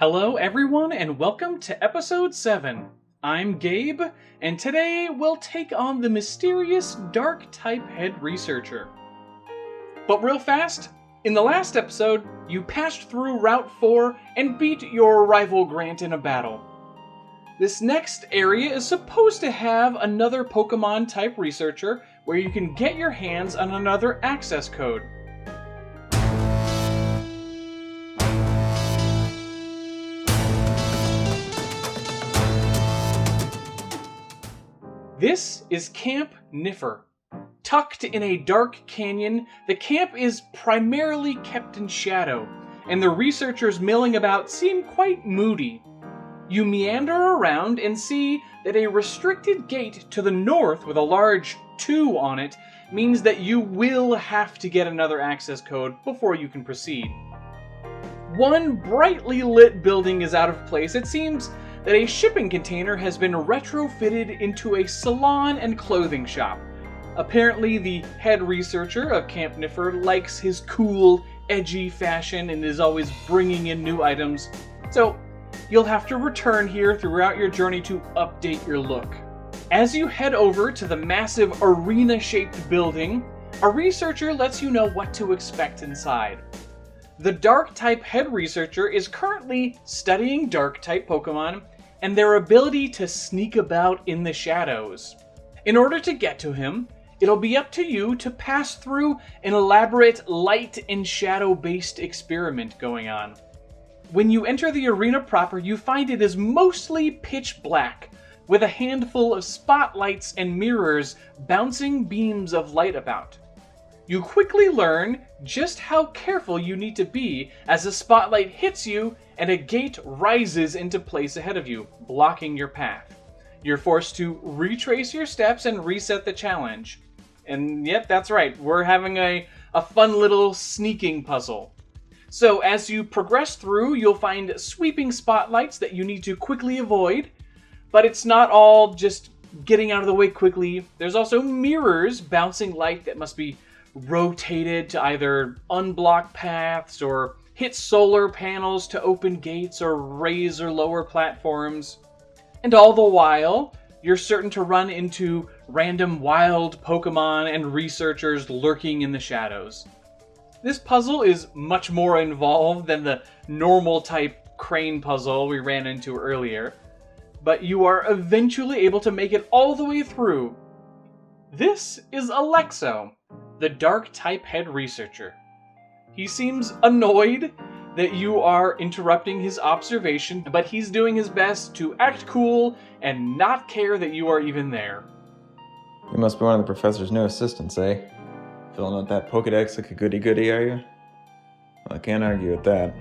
Hello everyone and welcome to episode 7. I'm Gabe, and today we'll take on the mysterious Dark-type head researcher. But real fast, in the last episode, you passed through Route 4 and beat your rival Grant in a battle. This next area is supposed to have another Pokemon-type researcher where you can get your hands on another access code. This is Camp Niffer. Tucked in a dark canyon, the camp is primarily kept in shadow, and the researchers milling about seem quite moody. You meander around and see that a restricted gate to the north with a large 2 on it means that you will have to get another access code before you can proceed. One brightly lit building is out of place. It seems that a shipping container has been retrofitted into a salon and clothing shop. Apparently, the head researcher of Camp Niffer likes his cool, edgy fashion and is always bringing in new items, so you'll have to return here throughout your journey to update your look. As you head over to the massive arena-shaped building, a researcher lets you know what to expect inside. The Dark-type head researcher is currently studying Dark-type Pokemon and their ability to sneak about in the shadows. In order to get to him, it'll be up to you to pass through an elaborate light and shadow-based experiment going on. When you enter the arena proper, you find it is mostly pitch black, with a handful of spotlights and mirrors bouncing beams of light about. You quickly learn just how careful you need to be as a spotlight hits you and a gate rises into place ahead of you, blocking your path. You're forced to retrace your steps and reset the challenge. And yep, that's right, we're having a fun little sneaking puzzle. So as you progress through, you'll find sweeping spotlights that you need to quickly avoid, but it's not all just getting out of the way quickly. There's also mirrors bouncing light that must be rotated to either unblock paths or hit solar panels to open gates or raise or lower platforms. And all the while, you're certain to run into random wild Pokemon and researchers lurking in the shadows. This puzzle is much more involved than the normal type crane puzzle we ran into earlier, but you are eventually able to make it all the way through. This is Alexo, the Dark-type head researcher. He seems annoyed that you are interrupting his observation, but he's doing his best to act cool and not care that you are even there. You must be one of the professor's new assistants, eh? Filling out that Pokedex like a goody-goody, are you? Well, I can't argue with that.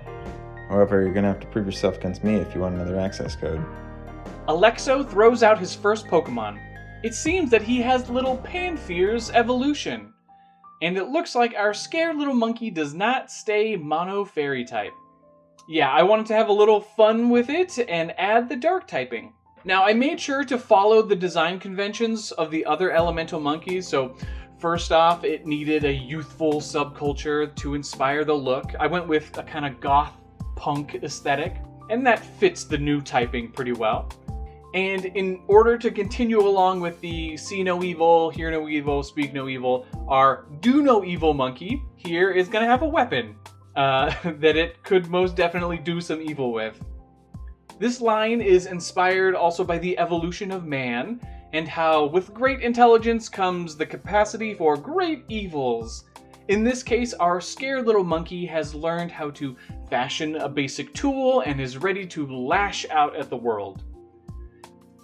However, you're gonna have to prove yourself against me if you want another access code. Alexo throws out his first Pokemon. It seems that he has little Panfear's evolution. And it looks like our scared little monkey does not stay mono fairy type. Yeah, I wanted to have a little fun with it and add the dark typing. Now, I made sure to follow the design conventions of the other elemental monkeys, so first off, it needed a youthful subculture to inspire the look. I went with a kind of goth punk aesthetic, and that fits the new typing pretty well. And in order to continue along with the see no evil, hear no evil, speak no evil, our do no evil monkey here is going to have a weapon that it could most definitely do some evil with. This line is inspired also by the evolution of man, and how with great intelligence comes the capacity for great evils. In this case, our scared little monkey has learned how to fashion a basic tool and is ready to lash out at the world.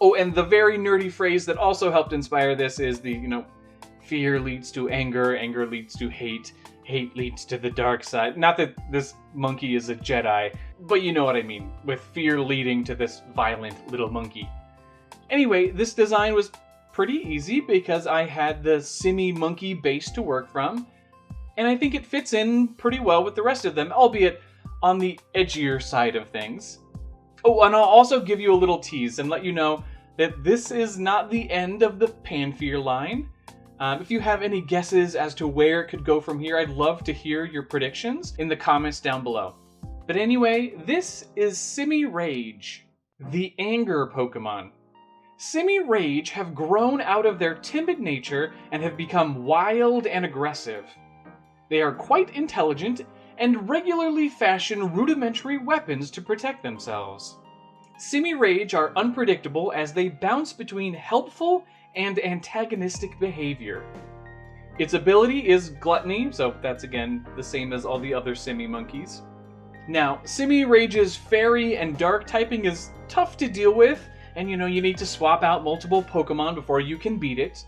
Oh, and the very nerdy phrase that also helped inspire this is the, fear leads to anger, anger leads to hate, hate leads to the dark side. Not that this monkey is a Jedi, but you know what I mean, with fear leading to this violent little monkey. Anyway, this design was pretty easy because I had the Simi monkey base to work from, and I think it fits in pretty well with the rest of them, albeit on the edgier side of things. Oh, and I'll also give you a little tease and let you know that this is not the end of the Panfear line. If you have any guesses as to where it could go from here, I'd love to hear your predictions in the comments down below. But anyway, this is Simirage, the anger Pokemon. Simirage have grown out of their timid nature and have become wild and aggressive. They are quite intelligent and regularly fashion rudimentary weapons to protect themselves. Simirage are unpredictable as they bounce between helpful and antagonistic behavior. Its ability is Gluttony, so that's again the same as all the other Simi monkeys. Now, Simirage's fairy and dark typing is tough to deal with, and you need to swap out multiple Pokemon before you can beat it.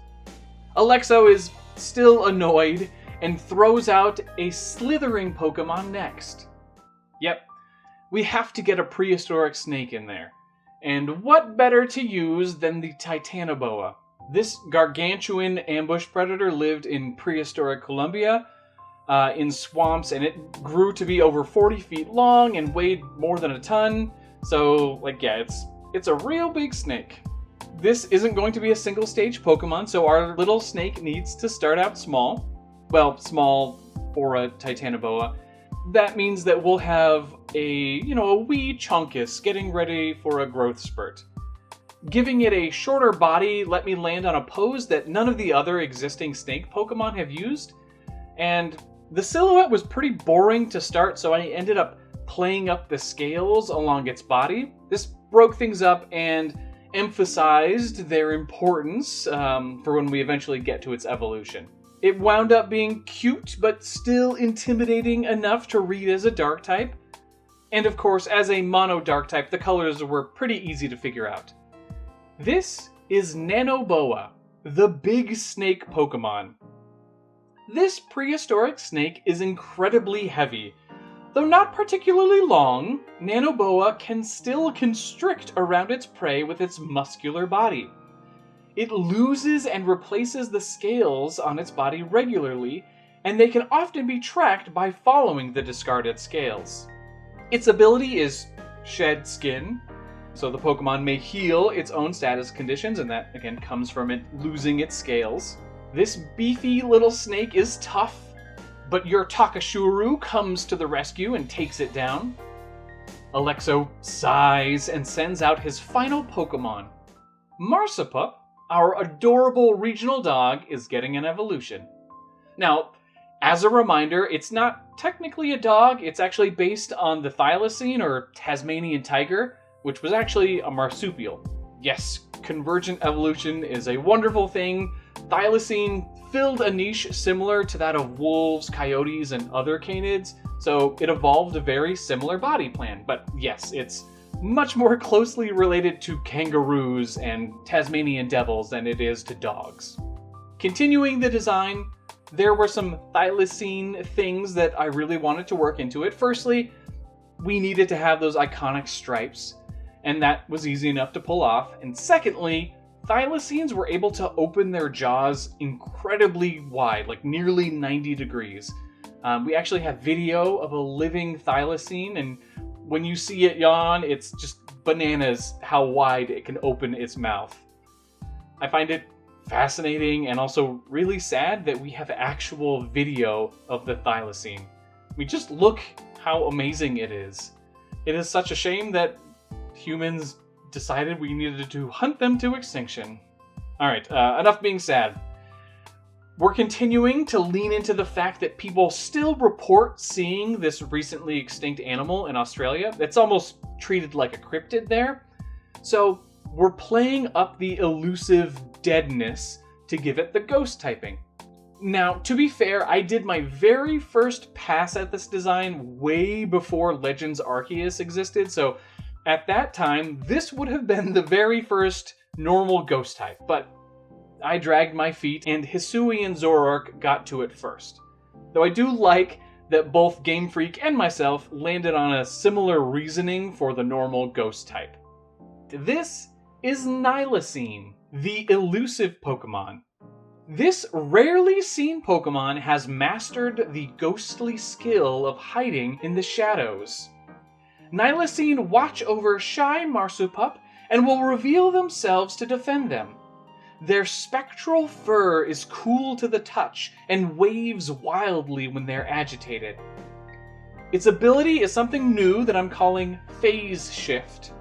Alexo is still annoyed and throws out a slithering Pokemon next. Yep, we have to get a prehistoric snake in there. And what better to use than the Titanoboa? This gargantuan ambush predator lived in prehistoric Colombia, in swamps, and it grew to be over 40 feet long and weighed more than a ton. So, it's a real big snake. This isn't going to be a single stage Pokemon, so our little snake needs to start out small. Well, small for a Titanoboa. That means that we'll have a wee Chunkus getting ready for a growth spurt. Giving it a shorter body let me land on a pose that none of the other existing snake Pokemon have used, and the silhouette was pretty boring to start, so I ended up playing up the scales along its body. This broke things up and emphasized their importance for when we eventually get to its evolution. It wound up being cute, but still intimidating enough to read as a dark type. And of course, as a mono dark type, the colors were pretty easy to figure out. This is Nanoboa, the big snake Pokemon. This prehistoric snake is incredibly heavy. Though not particularly long, Nanoboa can still constrict around its prey with its muscular body. It loses and replaces the scales on its body regularly, and they can often be tracked by following the discarded scales. Its ability is Shed Skin, so the Pokemon may heal its own status conditions, and that again comes from it losing its scales. This beefy little snake is tough, but your Takashuru comes to the rescue and takes it down. Alexo sighs and sends out his final Pokemon. Marsupup, our adorable regional dog, is getting an evolution. Now, as a reminder, it's not technically a dog, it's actually based on the Thylacine or Tasmanian tiger, which was actually a marsupial. Yes, convergent evolution is a wonderful thing. Thylacine filled a niche similar to that of wolves, coyotes, and other canids, so it evolved a very similar body plan. But yes, it's much more closely related to kangaroos and Tasmanian devils than it is to dogs. Continuing the design, there were some Thylacine things that I really wanted to work into it. Firstly, we needed to have those iconic stripes, and that was easy enough to pull off. And secondly, Thylacines were able to open their jaws incredibly wide, like nearly 90 degrees. We actually have video of a living Thylacine, and when you see it yawn, it's just bananas how wide it can open its mouth. I find it fascinating and also really sad that we have actual video of the Thylacine. Just look how amazing it is. It is such a shame that humans decided we needed to hunt them to extinction. Alright, enough being sad. We're continuing to lean into the fact that people still report seeing this recently extinct animal in Australia. It's almost treated like a cryptid there. So we're playing up the elusive deadness to give it the ghost typing. Now, to be fair, I did my very first pass at this design way before Legends Arceus existed, so at that time, this would have been the very first normal ghost type, but I dragged my feet and Hisui and Zoroark got to it first. Though I do like that both Game Freak and myself landed on a similar reasoning for the normal ghost type. This is Nylaseen, the elusive Pokemon. This rarely seen Pokemon has mastered the ghostly skill of hiding in the shadows. Nylaseen watch over shy Marsupup and will reveal themselves to defend them. Their spectral fur is cool to the touch and waves wildly when they're agitated. Its ability is something new that I'm calling Phase Shift.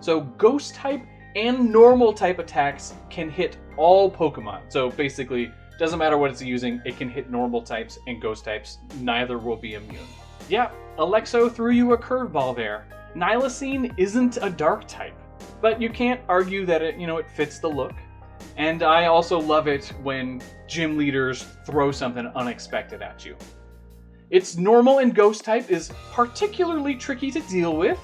So Ghost type and normal type attacks can hit all Pokemon. So basically, doesn't matter what it's using, it can hit normal types and Ghost types. Neither will be immune. Yeah, Alexo threw you a curveball there. Nylaseen isn't a dark type, but you can't argue that it fits the look. And I also love it when gym leaders throw something unexpected at you. Its normal and Ghost type is particularly tricky to deal with.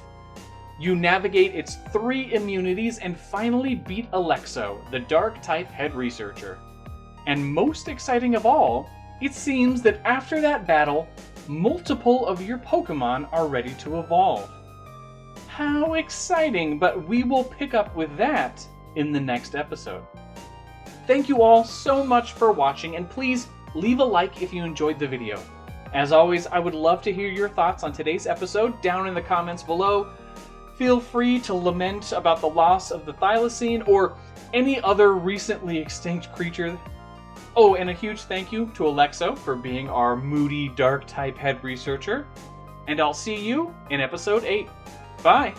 You navigate its 3 immunities and finally beat Alexo, the dark type head researcher. And most exciting of all, it seems that after that battle, multiple of your Pokemon are ready to evolve. How exciting, but we will pick up with that in the next episode. Thank you all so much for watching, and please leave a like if you enjoyed the video. As always, I would love to hear your thoughts on today's episode down in the comments below. Feel free to lament about the loss of the Thylacine or any other recently extinct creature. Oh, and a huge thank you to Alexo for being our moody dark type head researcher. And I'll see you in episode 8. Bye!